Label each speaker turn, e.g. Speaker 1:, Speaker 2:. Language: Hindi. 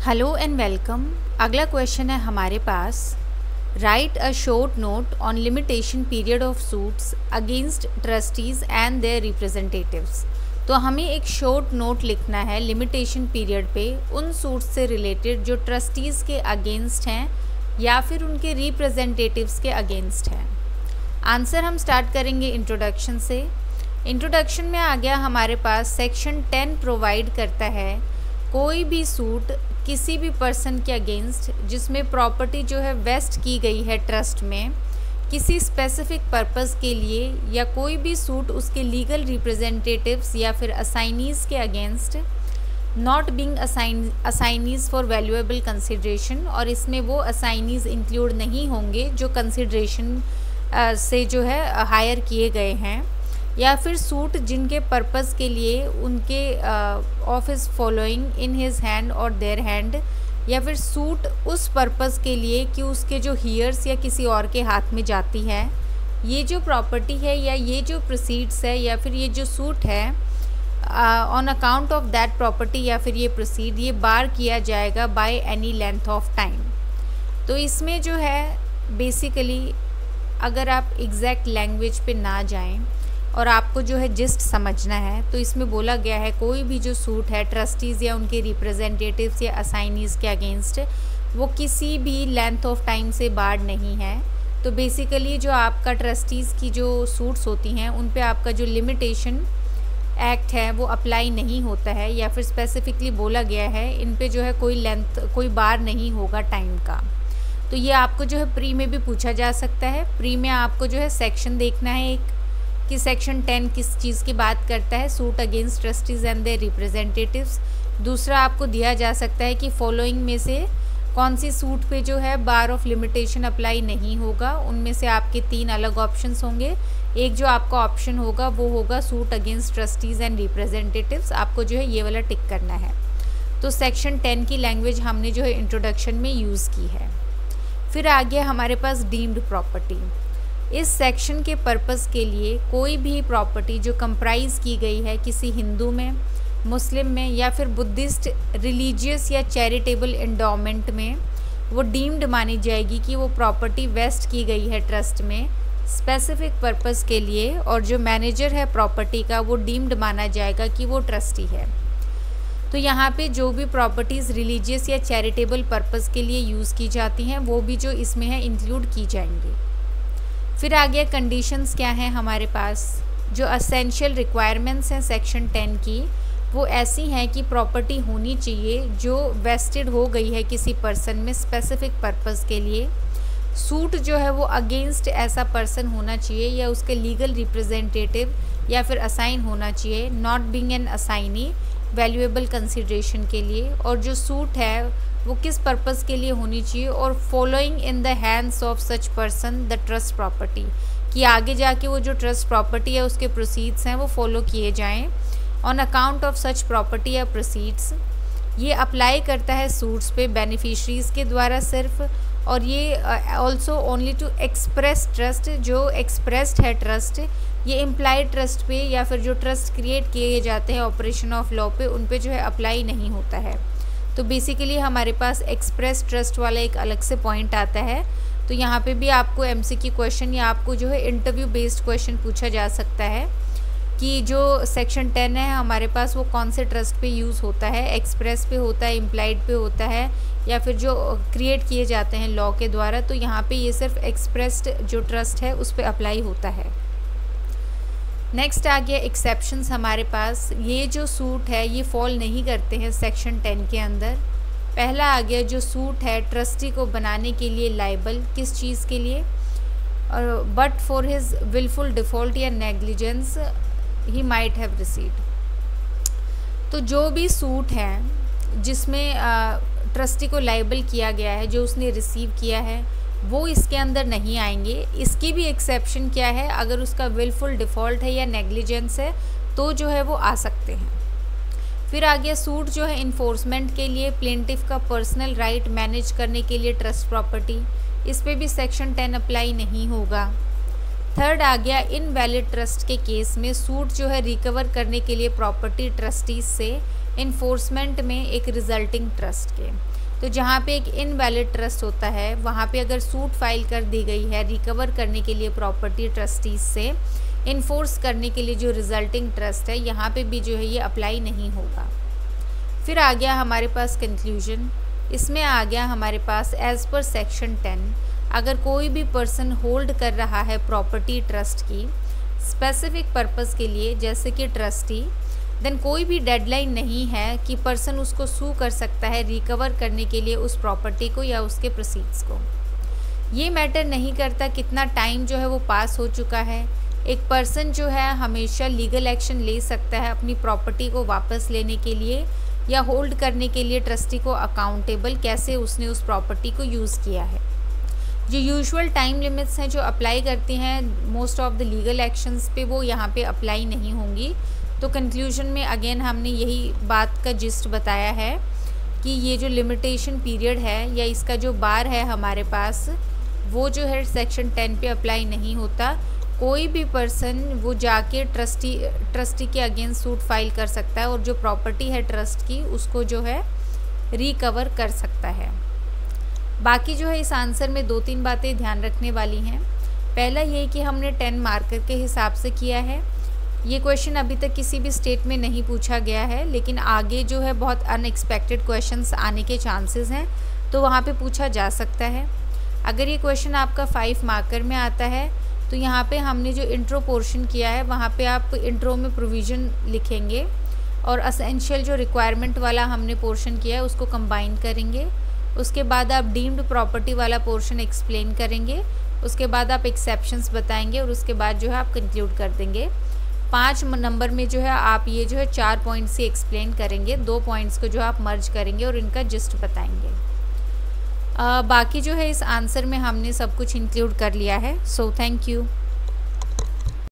Speaker 1: Hello and welcome. अगला क्वेश्चन है हमारे पास, write a short note on limitation period of suits against trustees and their representatives. तो हमें एक शॉर्ट नोट लिखना है लिमिटेशन पीरियड पे उन सूट्स से रिलेटेड जो ट्रस्टीज़ के अगेंस्ट हैं या फिर उनके रिप्रेजेंटेटिव्स के अगेंस्ट हैं। आंसर हम स्टार्ट करेंगे इंट्रोडक्शन से। इंट्रोडक्शन में आ गया हमारे पास सेक्शन 10 प्रोवाइड करता है कोई भी सूट किसी भी पर्सन के अगेंस्ट जिसमें प्रॉपर्टी जो है वेस्ट की गई है ट्रस्ट में किसी स्पेसिफिक पर्पस के लिए, या कोई भी सूट उसके लीगल रिप्रेजेंटेटिव्स या फिर असाइनीज़ के against not being assignees for valuable consideration, और इसमें वो असाइनीज़ इंक्लूड नहीं होंगे जो कंसिडरेशन से जो है हायर किए गए हैं, या फिर सूट जिनके पर्पस के लिए उनके office following in his hand और देयर हैंड, या फिर सूट उस पर्पस के लिए कि उसके जो हियर्स या किसी और के हाथ में जाती है। ये जो प्रॉपर्टी है या ये जो प्रोसीड्स है या फिर ये जो सूट है on account of that property या फिर ये प्रोसीड, ये बार किया जाएगा by any length of time. तो इसमें जो है बेसिकली अगर आप एग्जैक्ट लैंग्वेज पे ना जाएं और आपको जो है जिस्ट समझना है, तो इसमें बोला गया है कोई भी जो सूट है ट्रस्टीज़ या उनके रिप्रेजेंटेटिव्स या असाइनीज़ के अगेंस्ट वो किसी भी लेंथ ऑफ टाइम से बार्ड नहीं है। तो बेसिकली जो आपका ट्रस्टीज़ की जो सूट्स होती हैं उन पे आपका जो लिमिटेशन एक्ट है वो अप्लाई नहीं होता है, या फिर स्पेसिफिकली बोला गया है इन पे जो है कोई बार नहीं होगा टाइम का। तो ये आपको जो है प्री में भी पूछा जा सकता है। प्री में आपको जो है सेक्शन देखना है एक कि सेक्शन 10 किस चीज़ की बात करता है, suit against trustees and their representatives. दूसरा आपको दिया जा सकता है कि फॉलोइंग में से कौन सी सूट पे जो है बार ऑफ लिमिटेशन अप्लाई नहीं होगा। उनमें से आपके 3 अलग ऑप्शंस होंगे। एक जो आपका ऑप्शन होगा वो होगा suit against trustees and representatives, आपको जो है ये वाला टिक करना है। तो सेक्शन 10 की लैंग्वेज हमने जो है इंट्रोडक्शन में यूज़ की है। फिर आ गया हमारे पास डीम्ड प्रॉपर्टी। इस सेक्शन के पर्पस के लिए कोई भी प्रॉपर्टी जो कंप्राइज की गई है किसी हिंदू में, मुस्लिम में या फिर बुद्धिस्ट रिलीजियस या चैरिटेबल एंडोमेंट में, वो डीम्ड मानी जाएगी कि वो प्रॉपर्टी वेस्ट की गई है ट्रस्ट में स्पेसिफिक पर्पस के लिए, और जो मैनेजर है प्रॉपर्टी का वो डीम्ड माना जाएगा कि वो ट्रस्टी है। तो यहाँ पे जो भी प्रॉपर्टीज़ रिलीजियस या चैरिटेबल पर्पस के लिए यूज़ की जाती हैं वो भी जो इसमें है इंक्लूड की जाएंगी। फिर आ गया कंडीशंस क्या हैं हमारे पास। जो असेंशियल रिक्वायरमेंट्स हैं सेक्शन 10 की वो ऐसी हैं कि प्रॉपर्टी होनी चाहिए जो वेस्टेड हो गई है किसी पर्सन में स्पेसिफिक पर्पस के लिए। सूट जो है वो अगेंस्ट ऐसा पर्सन होना चाहिए या उसके लीगल रिप्रेजेंटेटिव या फिर असाइन होना चाहिए, not being an assignee valuable consideration के लिए। और जो सूट है वो किस पर्पस के लिए होनी चाहिए, और following in the hands of such person the trust property, कि आगे जाके वो जो ट्रस्ट प्रॉपर्टी है उसके प्रोसीड्स हैं वो फॉलो किए जाएं on account of such property या प्रोसीड्स। ये अप्लाई करता है सूट्स पे बेनिफिशरीज़ के द्वारा सिर्फ, और ये also only to express trust. जो एक्सप्रेस्ड है ट्रस्ट ये इम्प्लाइड ट्रस्ट पे या फिर जो ट्रस्ट क्रिएट किए जाते हैं ऑपरेशन ऑफ लॉ पे उन पे जो है अप्लाई नहीं होता है। तो बेसिकली हमारे पास एक्सप्रेस ट्रस्ट वाला एक अलग से पॉइंट आता है। तो यहाँ पे भी आपको एमसीक्यू क्वेश्चन या आपको जो है इंटरव्यू बेस्ड क्वेश्चन पूछा जा सकता है कि जो सेक्शन 10 है हमारे पास वो कौन से ट्रस्ट पे यूज़ होता है, एक्सप्रेस पे होता है, इम्प्लाइड पे होता है, या फिर जो क्रिएट किए जाते हैं लॉ के द्वारा। तो यहाँ पे ये सिर्फ एक्सप्रेस्ड जो ट्रस्ट है उस पर अप्लाई होता है। नेक्स्ट आ गया एक्सेप्शंस हमारे पास। ये जो सूट है ये फॉल नहीं करते हैं सेक्शन 10 के अंदर। पहला आ गया जो सूट है ट्रस्टी को बनाने के लिए लाइबल, किस चीज़ के लिए, और but for his wilful default या negligence he might have received. तो जो भी सूट है जिसमें ट्रस्टी को लाइबल किया गया है, जो उसने रिसीव किया है, वो इसके अंदर नहीं आएंगे। इसकी भी एक्सेप्शन क्या है, अगर उसका विलफुल डिफ़ॉल्ट है या नेग्लिजेंस है तो जो है वो आ सकते हैं। फिर आ गया सूट जो है इन्फोर्समेंट के लिए, प्लेंटिफ का पर्सनल राइट मैनेज करने के लिए ट्रस्ट प्रॉपर्टी, इस पे भी सेक्शन 10 अप्लाई नहीं होगा। थर्ड आ गया इनवैलिड ट्रस्ट के केस में सूट जो है रिकवर करने के लिए प्रॉपर्टी ट्रस्टीज से इन्फोर्समेंट में एक रिजल्टिंग ट्रस्ट के। तो जहाँ पे एक इनवैलिड ट्रस्ट होता है वहाँ पे अगर सूट फाइल कर दी गई है रिकवर करने के लिए प्रॉपर्टी ट्रस्टीज से, इन्फोर्स करने के लिए जो रिजल्टिंग ट्रस्ट है, यहाँ पे भी जो है ये अप्लाई नहीं होगा। फिर आ गया हमारे पास कंक्लूजन। इसमें आ गया हमारे पास एज़ पर सेक्शन 10, अगर कोई भी पर्सन होल्ड कर रहा है प्रॉपर्टी ट्रस्ट की स्पेसिफिक पर्पस के लिए जैसे कि ट्रस्टी, देन कोई भी डेडलाइन नहीं है कि पर्सन उसको सू कर सकता है रिकवर करने के लिए उस प्रॉपर्टी को या उसके प्रोसीड्स को। ये मैटर नहीं करता कितना टाइम जो है वो पास हो चुका है। एक पर्सन जो है हमेशा लीगल एक्शन ले सकता है अपनी प्रॉपर्टी को वापस लेने के लिए या होल्ड करने के लिए ट्रस्टी को अकाउंटेबल कैसे उसने उस प्रॉपर्टी को यूज़ किया है। जो यूजुअल टाइम लिमिट्स हैं जो अप्लाई करती हैं most of the legal actions पे, वो यहाँ पे अप्लाई नहीं होंगी। तो कंक्लूजन में अगेन हमने यही बात का जिस्ट बताया है कि ये जो लिमिटेशन पीरियड है या इसका जो बार है हमारे पास, वो जो है सेक्शन 10 पे अप्लाई नहीं होता। कोई भी पर्सन वो जाके ट्रस्टी के अगेंस्ट सूट फाइल कर सकता है और जो प्रॉपर्टी है ट्रस्ट की उसको जो है रिकवर कर सकता है। बाकी जो है इस आंसर में 2-3 बातें ध्यान रखने वाली हैं। पहला ये कि हमने 10 मार्कर के हिसाब से किया है। ये क्वेश्चन अभी तक किसी भी स्टेट में नहीं पूछा गया है, लेकिन आगे जो है बहुत अनएक्सपेक्टेड क्वेश्चंस आने के चांसेस हैं, तो वहाँ पे पूछा जा सकता है। अगर ये क्वेश्चन आपका 5 मार्कर में आता है तो यहाँ पे हमने जो इंट्रो पोर्शन किया है वहाँ पे आप इंट्रो में प्रोविज़न लिखेंगे और असेंशियल जो रिक्वायरमेंट वाला हमने पोर्शन किया है उसको कंबाइन करेंगे। उसके बाद आप डीम्ड प्रॉपर्टी वाला पोर्शन एक्सप्लेन करेंगे। उसके बाद आप एक्सेप्शंस बताएंगे और उसके बाद जो है आप कंक्लूड कर देंगे। 5 नंबर में जो है आप ये जो है 4 पॉइंट्स से एक्सप्लेन करेंगे, 2 पॉइंट्स को जो आप मर्ज करेंगे और इनका जिस्ट बताएंगे। बाकी जो है इस आंसर में हमने सब कुछ इंक्लूड कर लिया है। So thank you.